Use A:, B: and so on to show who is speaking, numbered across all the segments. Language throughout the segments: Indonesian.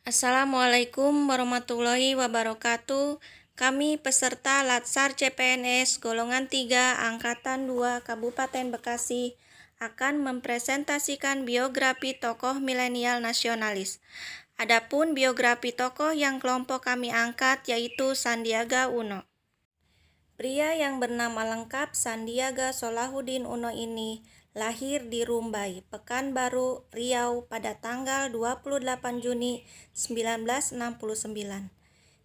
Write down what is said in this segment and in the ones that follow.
A: Assalamualaikum warahmatullahi wabarakatuh. Kami peserta Latsar CPNS golongan 3 Angkatan 2 Kabupaten Bekasi akan mempresentasikan biografi tokoh milenial nasionalis. Adapun biografi tokoh yang kelompok kami angkat yaitu Sandiaga Uno. Pria yang bernama lengkap Sandiaga Solahuddin Uno ini lahir di Rumbai, Pekanbaru, Riau pada tanggal 28 Juni 1969.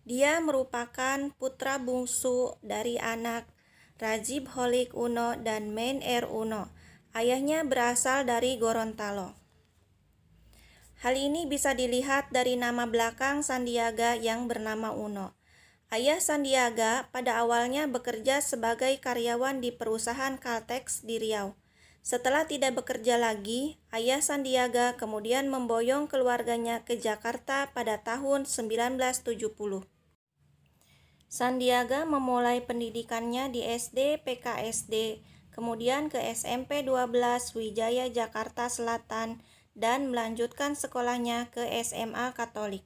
A: Dia merupakan putra bungsu dari anak Rajib Holik Uno dan Mein Er Uno. Ayahnya berasal dari Gorontalo. Hal ini bisa dilihat dari nama belakang Sandiaga yang bernama Uno. Ayah Sandiaga pada awalnya bekerja sebagai karyawan di perusahaan Caltex di Riau. Setelah tidak bekerja lagi, ayah Sandiaga kemudian memboyong keluarganya ke Jakarta pada tahun 1970. Sandiaga memulai pendidikannya di SD PKSD, kemudian ke SMP 12 Wijaya Jakarta Selatan, dan melanjutkan sekolahnya ke SMA Katolik.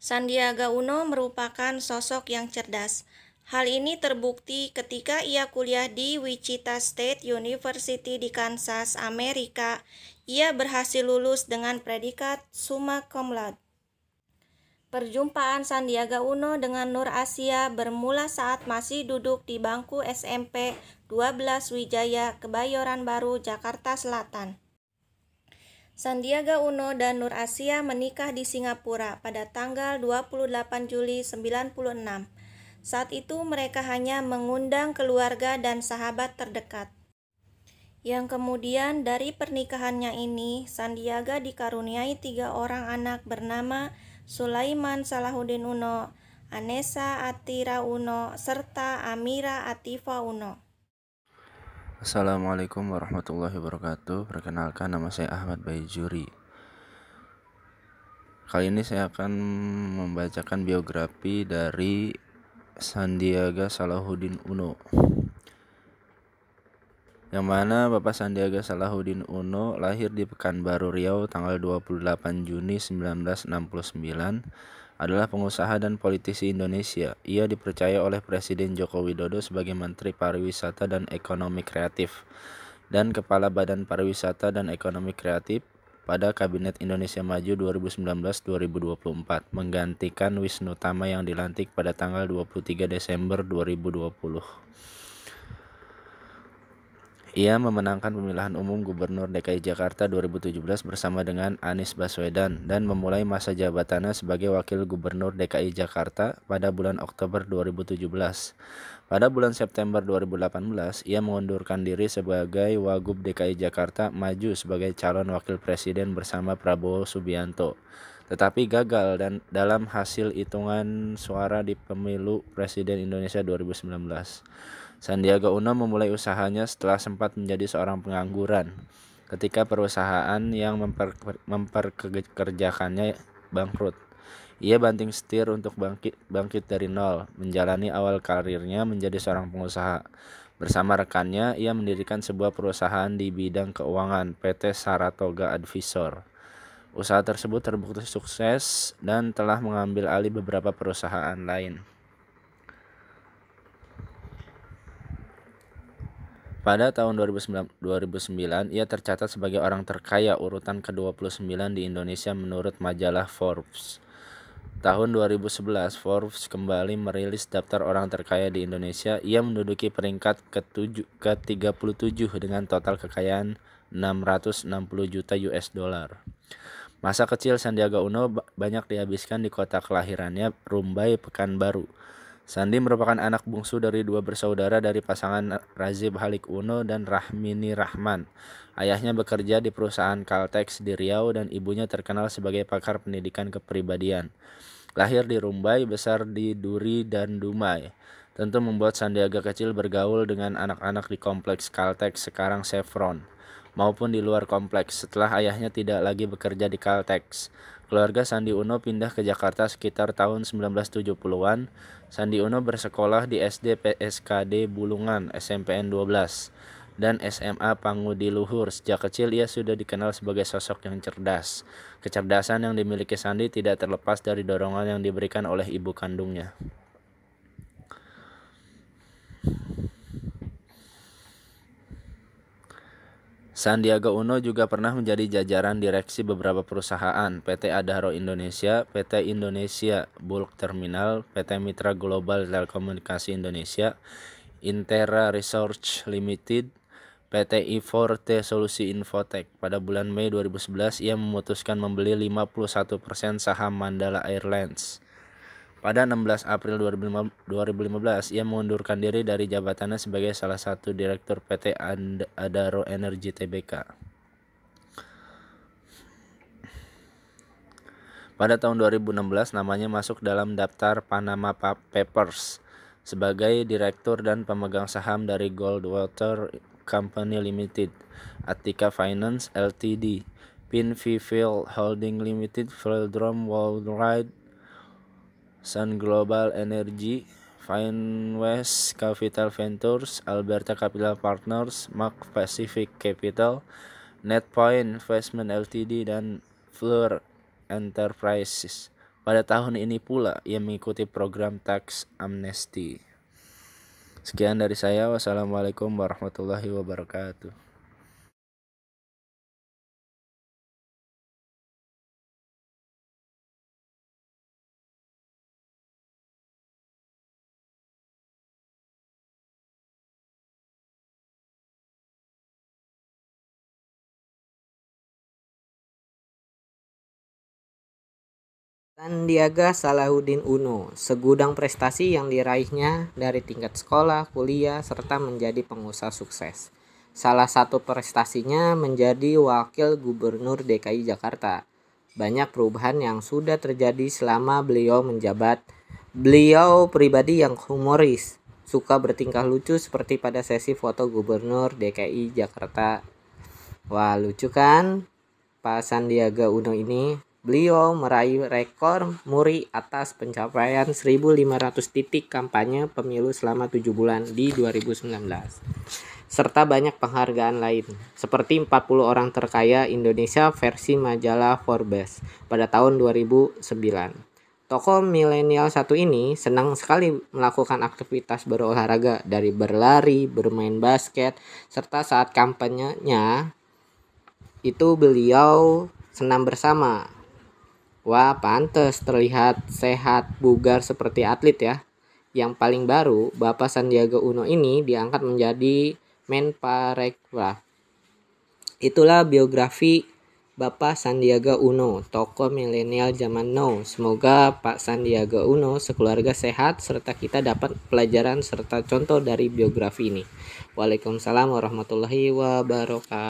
A: Sandiaga Uno merupakan sosok yang cerdas. Hal ini terbukti ketika ia kuliah di Wichita State University di Kansas, Amerika. Ia berhasil lulus dengan predikat summa cum laude. Perjumpaan Sandiaga Uno dengan Nur Asia bermula saat masih duduk di bangku SMP 12 Wijaya, Kebayoran Baru, Jakarta Selatan. Sandiaga Uno dan Nur Asia menikah di Singapura pada tanggal 28 Juli 1996. Saat itu mereka hanya mengundang keluarga dan sahabat terdekat. Yang kemudian dari pernikahannya ini, Sandiaga dikaruniai 3 orang anak bernama Sulaiman Salahuddin Uno, Anessa Atira Uno, serta Amira Atifa Uno.
B: Assalamualaikum warahmatullahi wabarakatuh. Perkenalkan, nama saya Ahmad Baijuri. Kali ini saya akan membacakan biografi dari Sandiaga Salahuddin Uno, yang mana Bapak Sandiaga Salahuddin Uno lahir di Pekanbaru Riau tanggal 28 Juni 1969, adalah pengusaha dan politisi Indonesia. Ia dipercaya oleh Presiden Joko Widodo sebagai Menteri Pariwisata dan Ekonomi Kreatif dan Kepala Badan Pariwisata dan Ekonomi Kreatif pada Kabinet Indonesia Maju 2019-2024, menggantikan Wisnu Tama yang dilantik pada tanggal 23 Desember 2020. Ia memenangkan pemilihan umum Gubernur DKI Jakarta 2017 bersama dengan Anies Baswedan dan memulai masa jabatannya sebagai Wakil Gubernur DKI Jakarta pada bulan Oktober 2017. Pada bulan September 2018, ia mengundurkan diri sebagai Wagub DKI Jakarta maju sebagai calon Wakil Presiden bersama Prabowo Subianto, tetapi gagal dan dalam hasil hitungan suara di Pemilu Presiden Indonesia 2019. Sandiaga Uno memulai usahanya setelah sempat menjadi seorang pengangguran ketika perusahaan yang memperkerjakannya bangkrut. Ia banting setir untuk bangkit dari nol, menjalani awal karirnya menjadi seorang pengusaha. Bersama rekannya, ia mendirikan sebuah perusahaan di bidang keuangan, PT Saratoga Advisor. Usaha tersebut terbukti sukses dan telah mengambil alih beberapa perusahaan lain. Pada tahun 2009, ia tercatat sebagai orang terkaya urutan ke-29 di Indonesia menurut majalah Forbes. Tahun 2011, Forbes kembali merilis daftar orang terkaya di Indonesia. Ia menduduki peringkat ke-37 dengan total kekayaan 660 juta US dollar. Masa kecil Sandiaga Uno banyak dihabiskan di kota kelahirannya, Rumbai, Pekanbaru. Sandi merupakan anak bungsu dari 2 bersaudara dari pasangan Rajib Holik Uno dan Rahmini Rahman. Ayahnya bekerja di perusahaan Caltex di Riau dan ibunya terkenal sebagai pakar pendidikan kepribadian. Lahir di Rumbai, besar di Duri dan Dumai. Tentu membuat Sandiaga kecil bergaul dengan anak-anak di kompleks Caltex sekarang Chevron, maupun di luar kompleks setelah ayahnya tidak lagi bekerja di Caltex. Keluarga Sandi Uno pindah ke Jakarta sekitar tahun 1970-an. Sandi Uno bersekolah di SD PSKD Bulungan, SMPN 12, dan SMA Pangudiluhur. Sejak kecil ia sudah dikenal sebagai sosok yang cerdas. Kecerdasan yang dimiliki Sandi tidak terlepas dari dorongan yang diberikan oleh ibu kandungnya. Sandiaga Uno juga pernah menjadi jajaran direksi beberapa perusahaan, PT Adaro Indonesia, PT Indonesia Bulk Terminal, PT Mitra Global Telekomunikasi Indonesia, Intera Research Limited, PT I4T Solusi Infotech. Pada bulan Mei 2011, ia memutuskan membeli 51% saham Mandala Airlines. Pada 16 April 2015, ia mengundurkan diri dari jabatannya sebagai salah satu direktur PT Adaro Energi Tbk. Pada tahun 2016, namanya masuk dalam daftar Panama Papers sebagai direktur dan pemegang saham dari Goldwater Company Limited, Attica Finance Ltd, Pinfield Holding Limited, Velodrome Worldwide, Sun Global Energy, Finwest Capital Ventures, Alberta Capital Partners, Mark Pacific Capital, NetPoint Investment Ltd, dan Fleur Enterprises. Pada tahun ini pula ia mengikuti program tax amnesty. Sekian dari saya. Wassalamualaikum warahmatullahi wabarakatuh.
C: Sandiaga Salahuddin Uno, segudang prestasi yang diraihnya dari tingkat sekolah, kuliah, serta menjadi pengusaha sukses. Salah satu prestasinya menjadi Wakil Gubernur DKI Jakarta. Banyak perubahan yang sudah terjadi selama beliau menjabat. Beliau pribadi yang humoris, suka bertingkah lucu seperti pada sesi foto Gubernur DKI Jakarta. Wah, lucu kan Pak Sandiaga Uno ini? Beliau meraih rekor muri atas pencapaian 1.500 titik kampanye pemilu selama 7 bulan di 2019. Serta banyak penghargaan lain, seperti 40 orang terkaya Indonesia versi majalah Forbes pada tahun 2009. Tokoh milenial satu ini senang sekali melakukan aktivitas berolahraga, dari berlari, bermain basket, serta saat kampanyenya itu beliau senam bersama. Wah, pantes terlihat sehat bugar seperti atlet ya. Yang paling baru, Bapak Sandiaga Uno ini diangkat menjadi Menparekraf. Itulah biografi Bapak Sandiaga Uno, tokoh milenial zaman now. Semoga Pak Sandiaga Uno sekeluarga sehat serta kita dapat pelajaran serta contoh dari biografi ini. Waalaikumsalam warahmatullahi wabarakatuh.